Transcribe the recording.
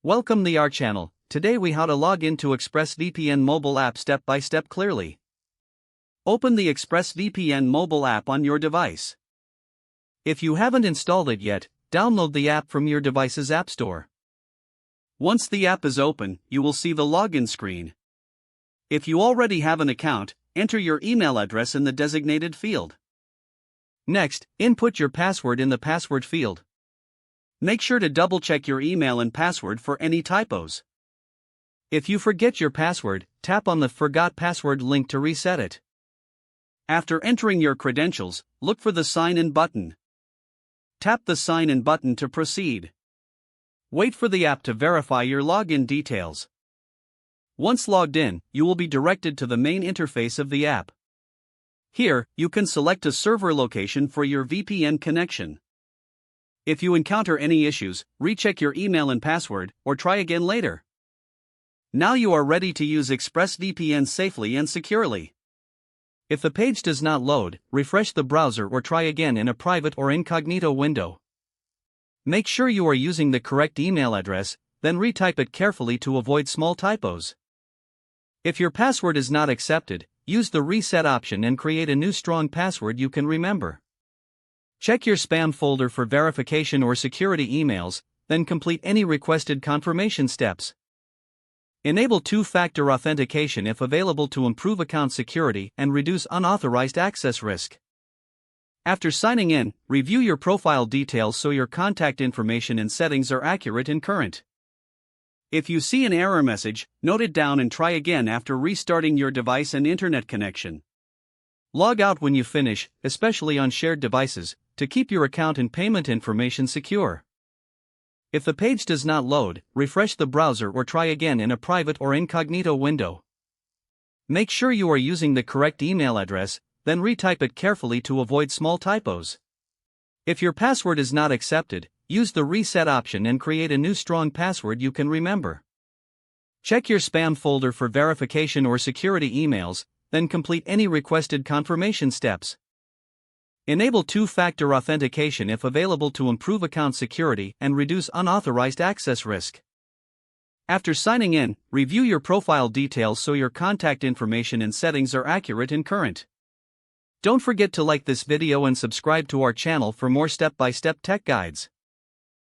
Welcome to our channel. Today we how to log into ExpressVPN mobile app step by step clearly. Open the ExpressVPN mobile app on your device. If you haven't installed it yet, download the app from your device's app store. Once the app is open, you will see the login screen. If you already have an account, enter your email address in the designated field. Next, input your password in the password field. Make sure to double-check your email and password for any typos. If you forget your password, tap on the Forgot Password link to reset it. After entering your credentials, look for the Sign In button. Tap the Sign In button to proceed. Wait for the app to verify your login details. Once logged in, you will be directed to the main interface of the app. Here, you can select a server location for your VPN connection. If you encounter any issues, recheck your email and password, or try again later. Now you are ready to use ExpressVPN safely and securely. If the page does not load, refresh the browser or try again in a private or incognito window. Make sure you are using the correct email address, then retype it carefully to avoid small typos. If your password is not accepted, use the reset option and create a new strong password you can remember. Check your spam folder for verification or security emails, then complete any requested confirmation steps. Enable two-factor authentication if available to improve account security and reduce unauthorized access risk. After signing in, review your profile details so your contact information and settings are accurate and current. If you see an error message, note it down and try again after restarting your device and internet connection. Log out when you finish, especially on shared devices, to keep your account and payment information secure. If the page does not load, refresh the browser or try again in a private or incognito window. Make sure you are using the correct email address, then retype it carefully to avoid small typos. If your password is not accepted, use the reset option and create a new strong password you can remember. Check your spam folder for verification or security emails, then complete any requested confirmation steps. Enable two-factor authentication if available to improve account security and reduce unauthorized access risk. After signing in, review your profile details so your contact information and settings are accurate and current. Don't forget to like this video and subscribe to our channel for more step-by-step tech guides.